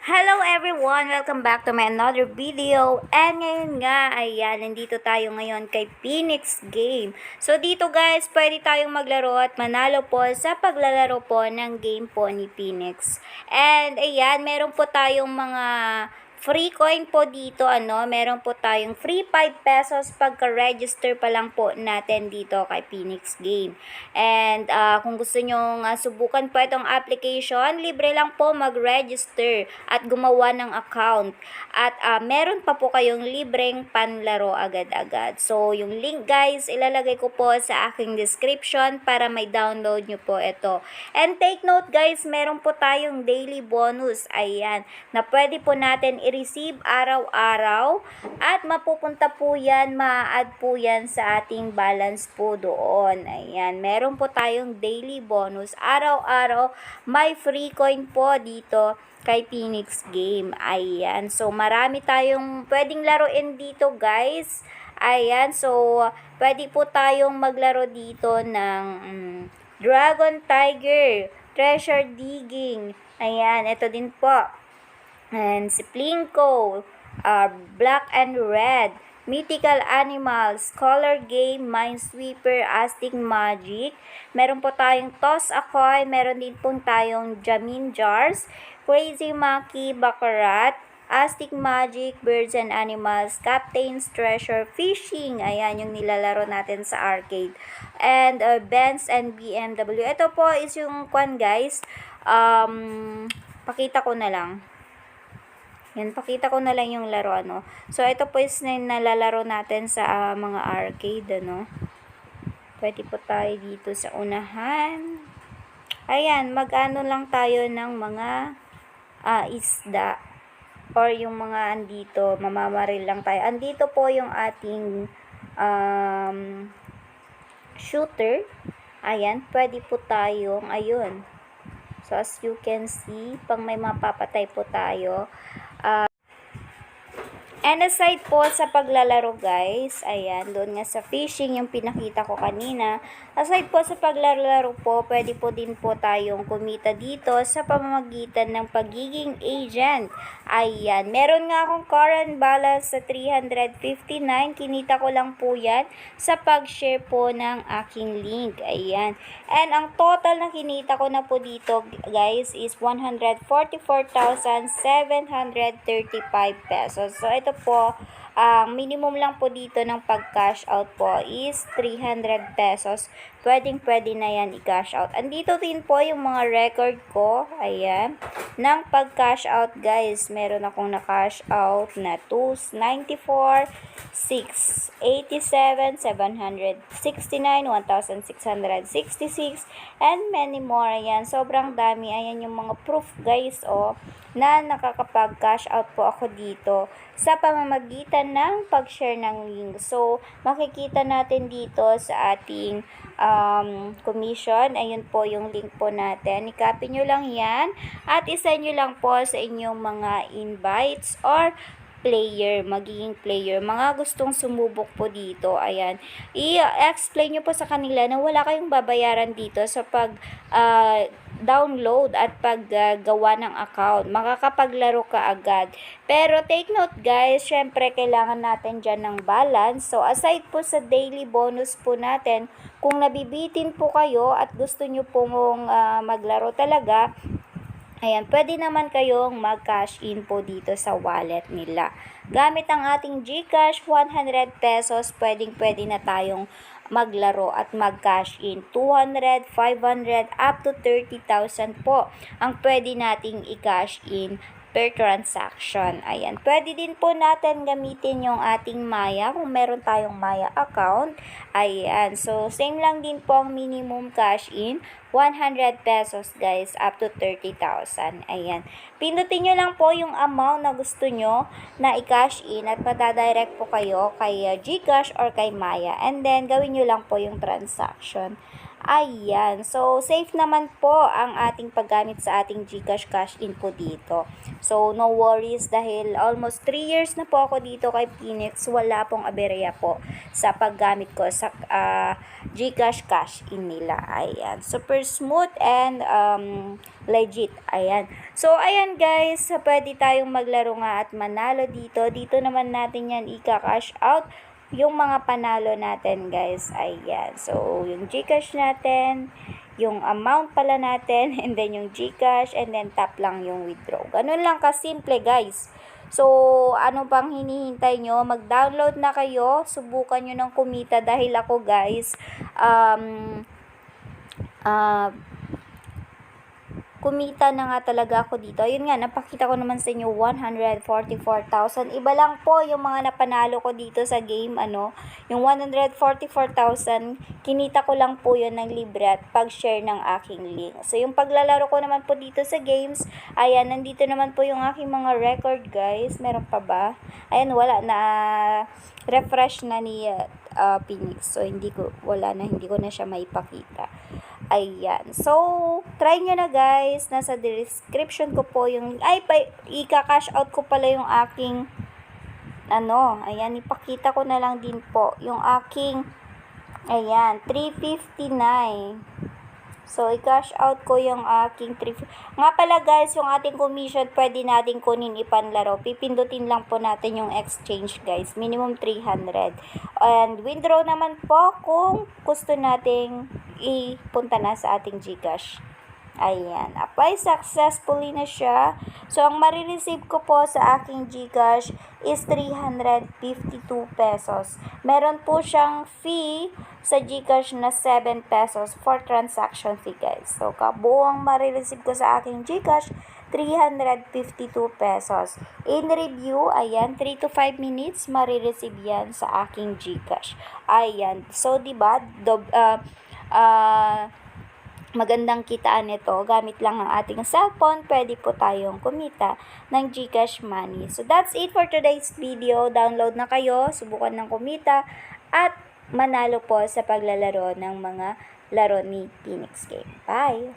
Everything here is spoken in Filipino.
Hello everyone! Welcome back to my another video. And ngayon nga, ayan, nandito tayo ngayon kay Phoenix Game. So dito guys, pwede tayong maglaro at manalo po sa paglalaro po ng game po ni Phoenix. And ayan, meron po tayong mga free coin po dito, meron po tayong free 5 pesos pagka-register pa lang po natin dito kay Phoenix Game. And kung gusto nyo subukan po itong application, libre lang po mag-register at gumawa ng account. At meron pa po kayong libreng panlaro agad-agad. So, yung link guys, ilalagay ko po sa aking description para may download nyo po ito. And take note guys, meron po tayong daily bonus, ayan, na pwede po natin i-receive araw-araw at mapupunta po yan, ma-add po yan sa ating balance po doon. Ayan, meron po tayong daily bonus. Araw-araw, may free coin po dito kay Phoenix Game. Ayan, so marami tayong pwedeng laruin dito guys. Ayan, so pwede po tayong maglaro dito ng Dragon Tiger, Treasure Digging. Ayan, ito din po. And si Plinko, Black and Red, Mythical Animals, Color Game, Minesweeper, Aztec Magic. Meron po tayong Toss a Coin, meron din po tayong Jamin Jars, Crazy Monkey, Baccarat, Aztec Magic, Birds and Animals, Captain's Treasure, Fishing. Ayan yung nilalaro natin sa arcade. And Benz and BMW. Ito po is yung kwan guys. Pakita ko na lang. Yan, pakita ko na lang yung laro, So, ito po is nalalaro natin sa mga arcade, Pwede po tayo dito sa unahan. Ayan, mag-ano lang tayo ng mga isda. Or yung mga andito, mamamaril lang tayo. Andito po yung ating shooter. Ayan, pwede po tayong, ayun. So, as you can see, pang may mapapatay po tayo. And aside po sa paglalaro guys, ayan, doon nga sa fishing yung pinakita ko kanina. Aside po sa paglalaro po, pwede po din po tayong kumita dito sa pamamagitan ng pagiging agent. Ayan, meron nga akong current balance sa 359. Kinita ko lang po yan sa pag-share po ng aking link. Ayan. And ang total na kinita ko na po dito guys is 144,735 pesos. So, ito po, ang minimum lang po dito ng pag-cash out po is 300 pesos. Pwede na yan i-cash out. Andito din po yung mga record ko, ayan, ng pag-cash out guys. Meron akong na-cash out na 294, 687, 769, 1,666, and many more. Ayan, sobrang dami. Ayan yung mga proof guys, na nakakapag-cash out po ako dito sa pamamagitan ng pag-share ng link. So, makikita natin dito sa ating commission. Ayun po yung link po natin. I-copy nyo lang yan at isend nyo lang po sa inyong mga invites or magiging player, mga gustong sumubok po dito. Ayan, i-explain nyo po sa kanila na wala kayong babayaran dito sa pag download at paggawa ng account. Makakapaglaro ka agad. Pero take note guys, syempre kailangan natin dyan ng balance. So aside po sa daily bonus po natin, kung nabibitin po kayo at gusto nyo pong maglaro talaga, ayan, pwede naman kayong mag-cash in po dito sa wallet nila. Gamit ang ating GCash, 100 pesos, pwede na tayong maglaro at mag-cash in. 200, 500, up to 30,000 po ang pwede nating i-cash in per transaction. Ayan. Pwede din po natin gamitin yung ating Maya kung meron tayong Maya account. Ayan. So, same lang din po ang minimum cash in. 100 pesos guys, up to 30,000. Ayan. Pindutin nyo lang po yung amount na gusto nyo na i-cash in at matadirect po kayo kay GCash or kay Maya. And then, gawin nyo lang po yung transaction. Ayan. So, safe naman po ang ating paggamit sa ating GCash cash in po dito. So, no worries dahil almost 3 years na po ako dito kay Phoenix. Wala pong aberya po sa paggamit ko sa GCash cash in nila. Ayan. Super smooth and legit. Ayan. So, ayan guys. Pwede tayong maglaro nga at manalo dito. Dito naman natin yan ika-cash out yung mga panalo natin guys. Ayan. So, yung GCash natin, yung amount pala natin, and then yung GCash, and then tap lang yung withdraw. Ganun lang kasimple guys. So, ano pang hinihintay nyo? Mag-download na kayo. Subukan nyo ng kumita dahil ako guys, kumita na nga talaga ako dito. Ayun nga, napakita ko naman sa inyo 144,000. Iba lang po yung mga napanalo ko dito sa game, yung 144,000, kinita ko lang po yun ng libre at pag-share ng aking link. So, yung paglalaro ko naman po dito sa games, ayan, nandito naman po yung aking mga record, guys. Meron pa ba? Ayan, wala na. Refresh na ni Phoenix. So, hindi ko na siya maipakita. Ayan. So, try nyo na guys. Nasa description ko po yung, ika-cash out ko pala yung aking, ayan, ipakita ko na lang din po. Yung aking, ayan, 359. So, i-cash out ko yung aking 350. Nga pala guys, yung ating commission, pwede natin kunin ipanlaro. Pipindutin lang po natin yung exchange guys. Minimum 300. And withdraw naman po kung gusto nating ipunta na sa ating GCash. Ayan. Apply successfully na siya. So, ang marireceive ko po sa aking GCash is 352 pesos. Meron po siyang fee sa GCash na 7 pesos for transaction fee, guys. So, kabuang marireceive ko sa aking GCash, 352 pesos. In review, ayan, 3 to 5 minutes, marireceive yan sa aking GCash. Ayan. So, diba, magandang kitaan nito. Gamit lang ang ating cellphone, pwede po tayong kumita ng GCash money. So, that's it for today's video. Download na kayo, subukan ng kumita, at manalo po sa paglalaro ng mga laro ni Phoenix Game. Bye!